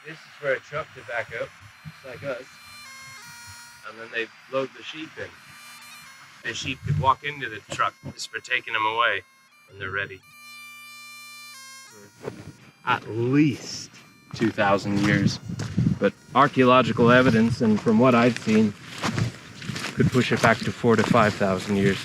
This is for a truck to back up, just like us. And then they load the sheep in. The sheep could walk into the truck. This is for taking them away when they're ready. For at least 2,000 years. But archaeological evidence, and from what I've seen, could push it back to 4,000 to 5,000 years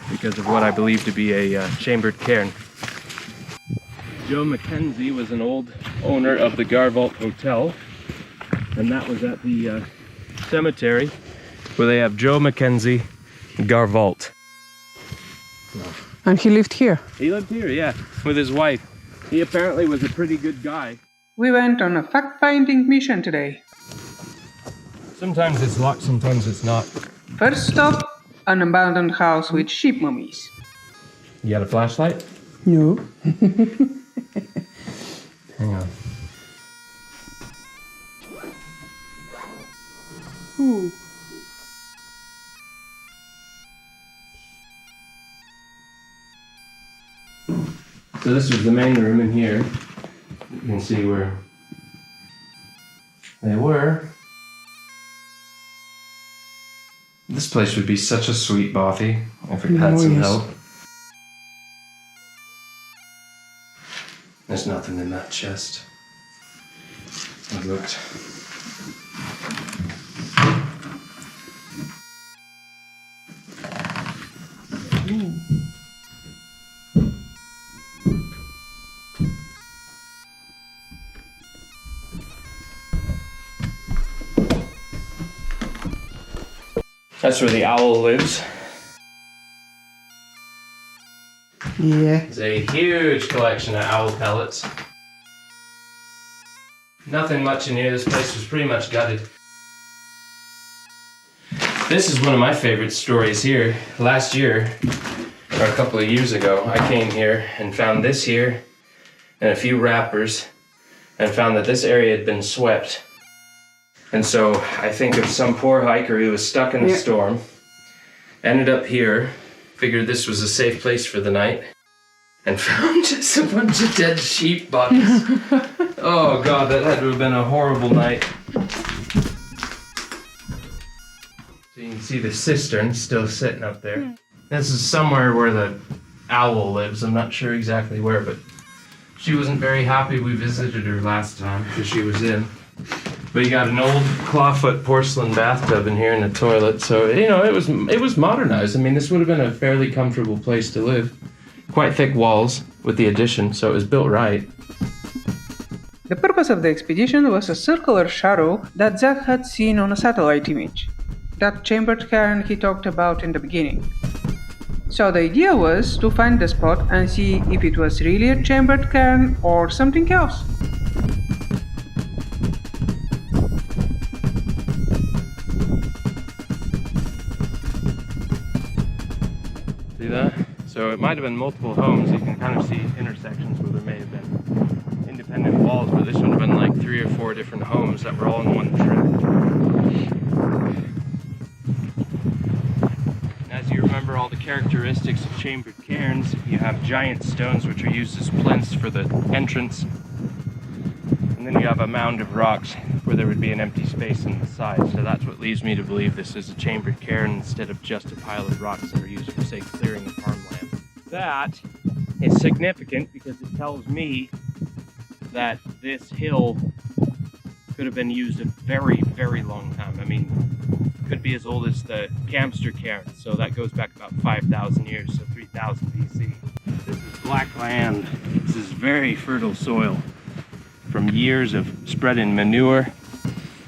because of what I believe to be a chambered cairn. Joe Mackenzie was an old owner of the Garvault Hotel, and that was at the cemetery where they have Joe Mackenzie Garvault. And he lived here? He lived here, yeah, with his wife. He apparently was a pretty good guy. We went on a fact-finding mission today. Sometimes it's luck, sometimes it's not. First stop, an abandoned house with sheep mummies. You got a flashlight? No. Hang on. Ooh. So this was the main room in here. You can see where they were. This place would be such a sweet bothy if it had some help. There's nothing in that chest. I looked. That's where the owl lives. Yeah. There's a huge collection of owl pellets. Nothing much in here. This place was pretty much gutted. This is one of my favorite stories here. Last year, or a couple of years ago, I came here and found this here and a few wrappers and found that this area had been swept. And so I think of some poor hiker who was stuck in a storm, ended up here, figured this was a safe place for the night, and found just a bunch of dead sheep bodies. Oh God, that had to have been a horrible night. So you can see the cistern still sitting up there. This is somewhere where the owl lives. I'm not sure exactly where, but she wasn't very happy we visited her last time because she was in. But you got an old clawfoot porcelain bathtub in here and a toilet, so you know it was modernized. I mean, this would have been a fairly comfortable place to live. Quite thick walls with the addition, so it was built right. The purpose of the expedition was a circular shadow that Zach had seen on a satellite image. That chambered cairn he talked about in the beginning. So the idea was to find the spot and see if it was really a chambered cairn or something else. See that? So it might have been multiple homes. You can kind of see intersections where there may have been independent walls, but this would have been like 3 or 4 different homes that were all in one tract. As you remember all the characteristics of chambered cairns, you have giant stones which are used as plinths for the entrance. And then you have a mound of rocks where there would be an empty space in the side. So that's what leads me to believe this is a chambered cairn instead of just a pile of rocks that are used for, say, clearing the farmland. That is significant because it tells me that this hill could have been used a very, very long time. I mean, could be as old as the Camster cairn, so that goes back about 5,000 years, so 3000 BC. This is black land. This is very fertile soil from years of spreading manure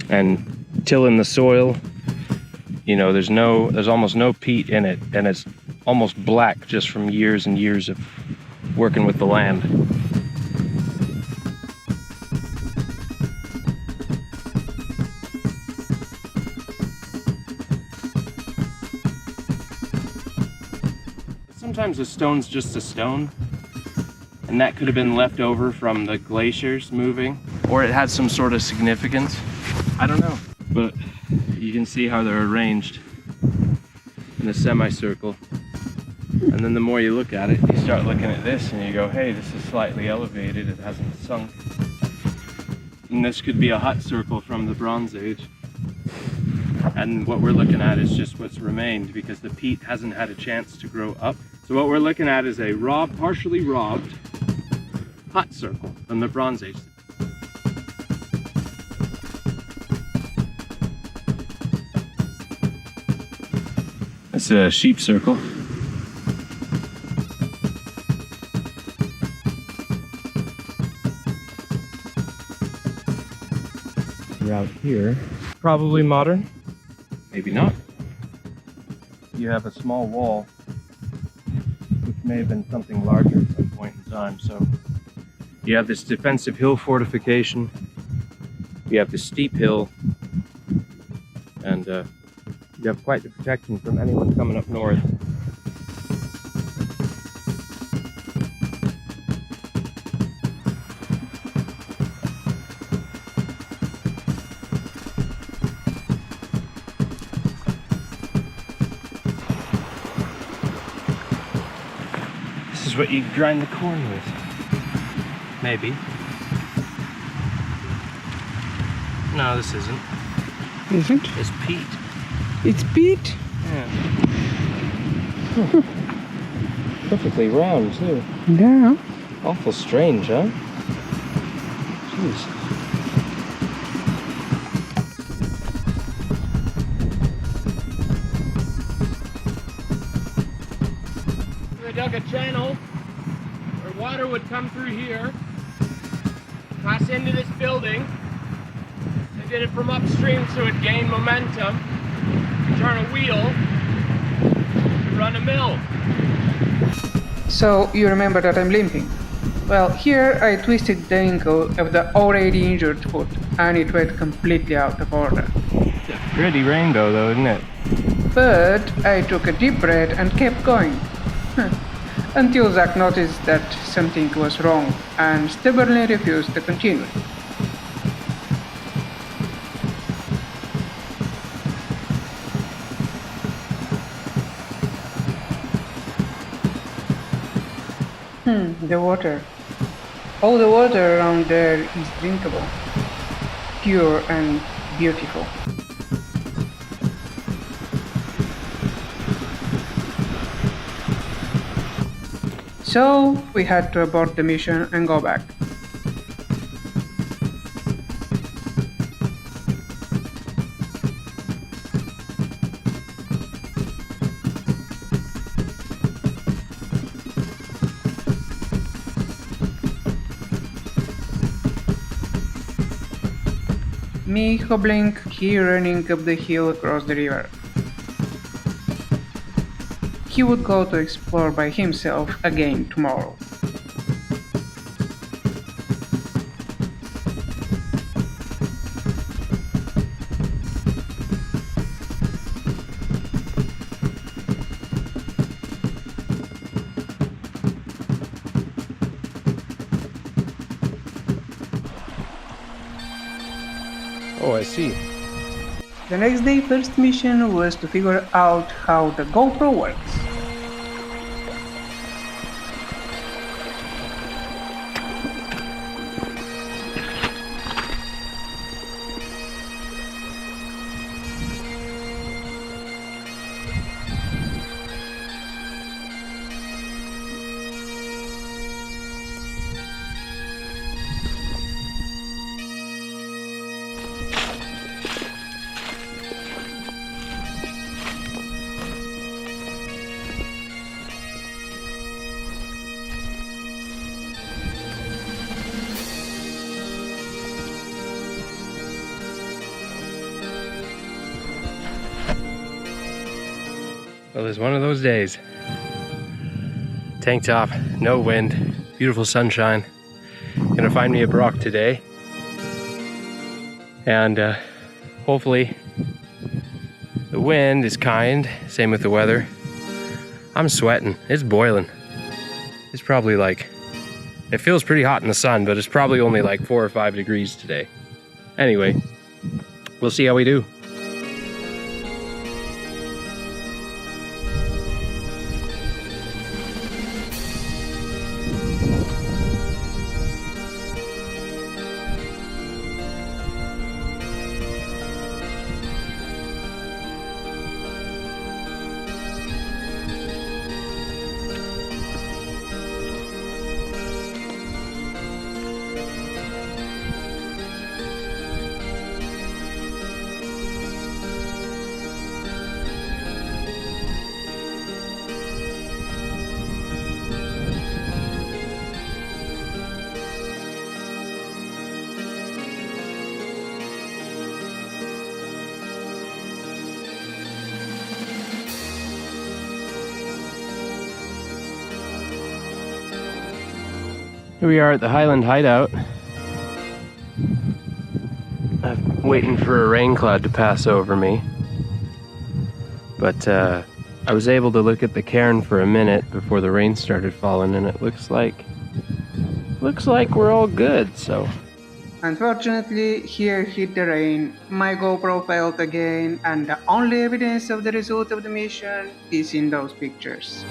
and tilling the soil. You know, there's almost no peat in it, and it's almost black just from years and years of working with the land. Sometimes a stone's just a stone, and that could have been left over from the glaciers moving, or it had some sort of significance. I don't know, but you can see how they're arranged in a semicircle. And then the more you look at it, you start looking at this and you go, hey, this is slightly elevated, it hasn't sunk. And this could be a hut circle from the Bronze Age. And what we're looking at is just what's remained because the peat hasn't had a chance to grow up. So what we're looking at is a partially robbed hut circle from the Bronze Age. It's a sheep circle. Out here, probably modern, maybe not. You have a small wall, which may have been something larger at some point in time. So you have this defensive hill fortification, you have the steep hill, and you have quite the protection from anyone coming up north. This is what you grind the corn with. Maybe. No, this isn't. Isn't? It's peat. It's peat? Yeah. Huh. Perfectly round, too. Yeah. Awful strange, huh? Jeez. They dug a channel where water would come through here, pass into this building. They did it from upstream so it gained momentum. Turn a wheel to run a mill. So you remember that I'm limping? Well, here I twisted the ankle of the already injured foot and it went completely out of order. It's a pretty rainbow though, isn't it? But I took a deep breath and kept going. Until Zach noticed that something was wrong and stubbornly refused to continue. The water. All the water around there is drinkable, pure and beautiful. So we had to abort the mission and go back. Me hobbling, he running up the hill across the river. He would go to explore by himself again tomorrow. Oh, I see. The next day, first mission was to figure out how the GoPro works. Well, it's one of those days. Tank top, no wind, beautiful sunshine. Gonna find me a brock today. And hopefully the wind is kind, same with the weather. I'm sweating, it's boiling. It's probably like, it feels pretty hot in the sun, but it's probably only like 4 or 5 degrees today. Anyway, we'll see how we do. Here we are at the Highland Hideout. I'm waiting for a rain cloud to pass over me. But I was able to look at the cairn for a minute before the rain started falling, and it looks like we're all good, so. Unfortunately, here hit the rain, my GoPro failed again, and the only evidence of the result of the mission is in those pictures.